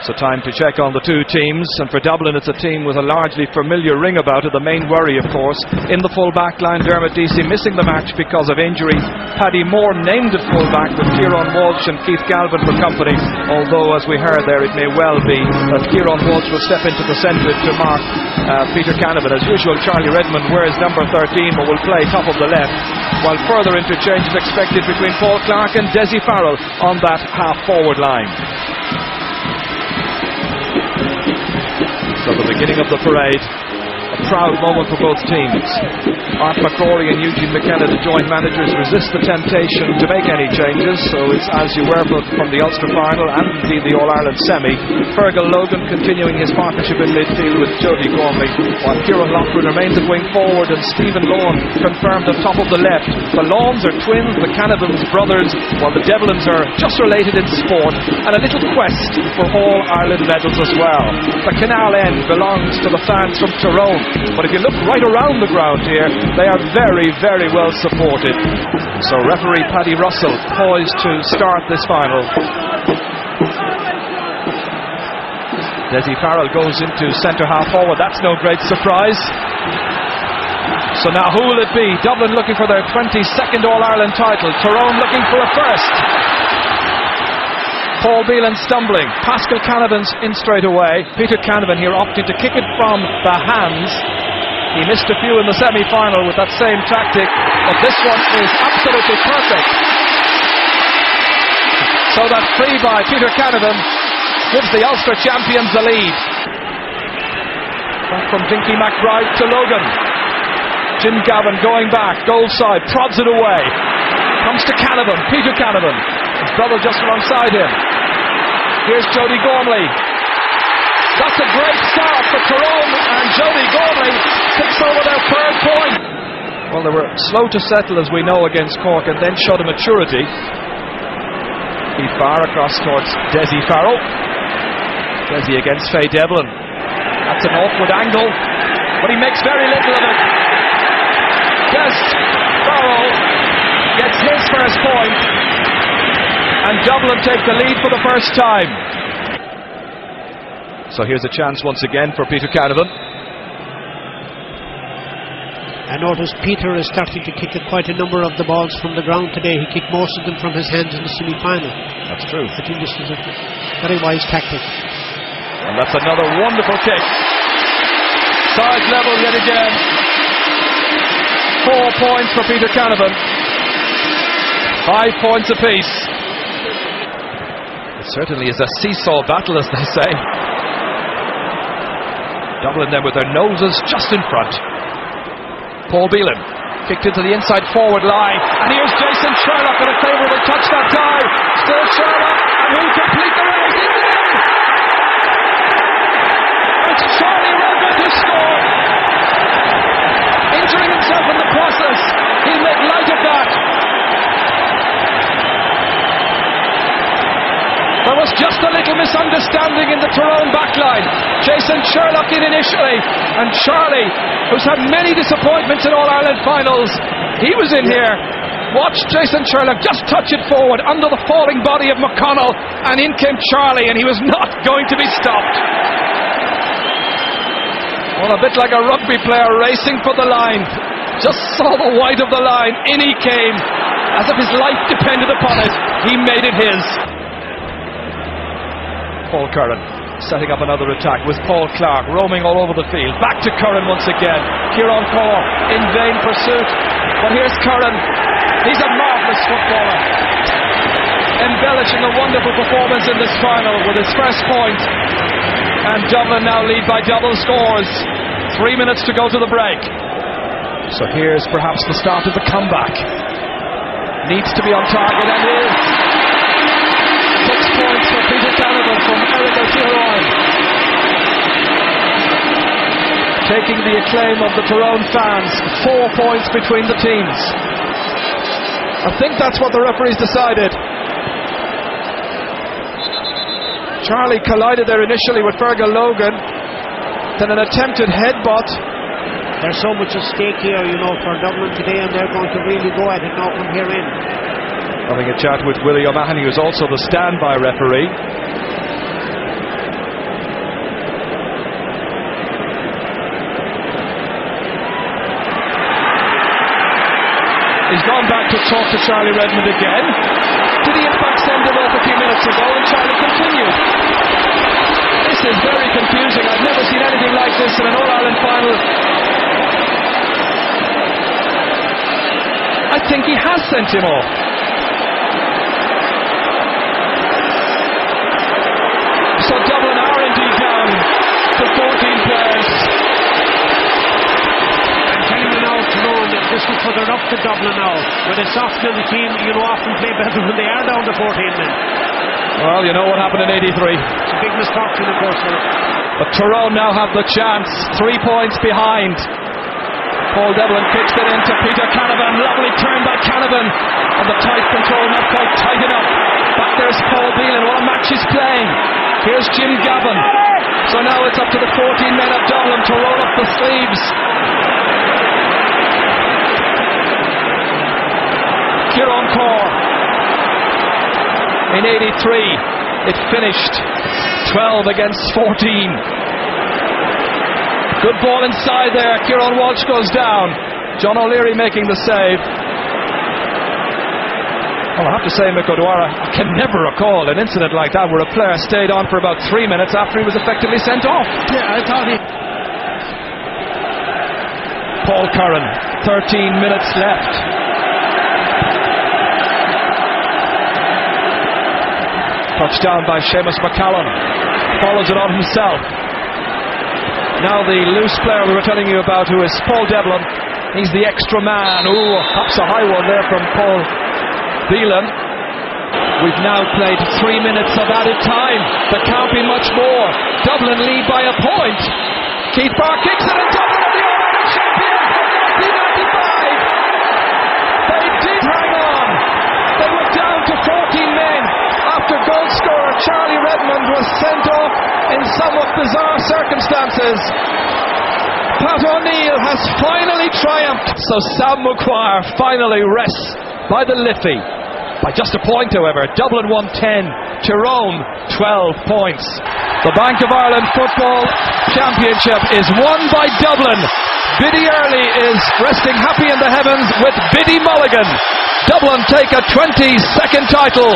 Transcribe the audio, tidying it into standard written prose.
So time to check on the two teams, and for Dublin it's a team with a largely familiar ring about it. The main worry, of course, in the full back line, Dermot Deasy missing the match because of injury. Paddy Moore named at full back with Kieran Walsh and Keith Galvin for company, although as we heard there it may well be that Kieran Walsh will step into the centre to mark Peter Canavan. As usual, Charlie Redmond wears number 13 but will play top of the left, while further interchange is expected between Paul Clarke and Dessie Farrell on that half forward line. So the beginning of the parade, a proud moment for both teams. Art McCrory and Eugene McKenna, the joint managers, resist the temptation to make any changes, so it's as you were both from the Ulster final and indeed the All-Ireland semi. Fergal Logan continuing his partnership in midfield with Jody Gormley, while Kieran Loughlin remains at wing forward and Stephen Lawn confirmed at top of the left. The Lawns are twins, the Canavans brothers, while the Devlins are just related in sport, and a little quest for All-Ireland medals as well. The canal end belongs to the fans from Tyrone, but if you look right around the ground here, they are very, very well supported. So referee Paddy Russell poised to start this final. Dessie Farrell goes into centre half forward. That's no great surprise. So now who will it be? Dublin looking for their 22nd All-Ireland title. Tyrone looking for a first. Paul Beelan stumbling. Pascal Canavan's in straight away. Peter Canavan here opting to kick it from the hands. He missed a few in the semi-final with that same tactic, but this one is absolutely perfect. So that free by Peter Canavan gives the Ulster champions the lead. Back from Dinky McBride to Logan. Jim Gavin going back, goal side, prods it away. Comes to Canavan, Peter Canavan. His brother just alongside him. Here's Jody Gormley. That's a great start for Tyrone, and Jody Gormley picks over their third point. Well, they were slow to settle, as we know, against Cork, and then showed a maturity. Keith Barr across towards Dessie Farrell. Dessie against Faye Devlin. That's an awkward angle, but he makes very little of it. Des Farrell gets his first point, and Dublin take the lead for the first time. So here's a chance once again for Peter Canavan. I noticed Peter is starting to kick quite a number of the balls from the ground today. He kicked most of them from his hands in the semi-final. That's true. I think this is a very wise tactic. And that's another wonderful kick. Side level yet again. 4 points for Peter Canavan. 5 points apiece. It certainly is a seesaw battle, as they say. Dublin then with their noses just in front. Paul Beelan kicked into the inside forward line, and here's Jason Sherlock, and a favourable touch that time. Still Sherlock, and he'll complete the race in the end. It's Charlie Redmond who scored, injuring himself in the process. He'll make light of that. There was just a little misunderstanding in the Tyrone backline. Jason Sherlock in initially, and Charlie, who's had many disappointments in All-Ireland finals, he was in here. Watch Jason Sherlock just touch it forward under the falling body of McConnell, and in came Charlie, and he was not going to be stopped. Well, a bit like a rugby player racing for the line. Just saw the white of the line, in he came, as if his life depended upon it. He made it his. Paul Curran setting up another attack with Paul Clarke roaming all over the field. Back to Curran once again. Kieran Corr in vain pursuit, but here's Curran. He's a marvellous footballer, embellishing a wonderful performance in this final with his first point, and Dublin now lead by double scores. 3 minutes to go to the break. So here's perhaps the start of the comeback. Needs to be on target, and is. 6 points for Peter Canavan from Eric O'Tyrone, taking the acclaim of the Tyrone fans. 4 points between the teams. I think that's what the referees decided. Charlie collided there initially with Fergal Logan, then an attempted headbutt. There's so much at stake here, you know, for Dublin today, and they're going to really go at it now from here in. Having a chat with Willie O'Mahony, who's also the standby referee. He's gone back to talk to Charlie Redmond again. Did he in fact send him off a few minutes ago, and Charlie continued? This is very confusing. I've never seen anything like this in an All-Ireland final. I think he has sent him off. So Dublin are indeed down to 14 players. I'm telling you now, Tyrone, that this will put it up to Dublin now. When a soft little team, often play better when they are down to 14 men. Well, you know what happened in 83. It's a big misfortune, of course. But Tyrone now have the chance. 3 points behind. Paul Devlin kicks it into Peter Canavan. Lovely turn by Canavan. And the tight control, not quite tight enough. Back there's Paul Beelan. What a match he's playing. Here's Jim Gavin. So now it's up to the 14 men of Dublin to roll up the sleeves. Kieran Corr. In 83, it finished 12 against 14. Good ball inside there. Kieran Walsh goes down. John O'Leary making the save. Well, I have to say, Mick O'Dwyer, I can never recall an incident like that where a player stayed on for about 3 minutes after he was effectively sent off. Yeah, I thought he... Paul Curran, 13 minutes left. Touchdown by Seamus McCallum. Follows it on himself. Now the loose player we were telling you about, who is Paul Devlin. He's the extra man. Ooh, perhaps a high one there from Paul Beelan. We've now played 3 minutes of added time. There can't be much more. Dublin lead by a point. Keith Barr kicks it, and Dublin are the All-Ireland champions. 1995. They did hang on. They were down to 14 men after goal scorer Charlie Redmond was sent off in somewhat bizarre circumstances. Pat O'Neill has finally triumphed. So Sam Maguire finally rests by the Liffey. By just a point, however. Dublin won 10, Tyrone 12 points. The Bank of Ireland Football Championship is won by Dublin. Biddy Early is resting happy in the heavens with Biddy Mulligan. Dublin take a 22nd title.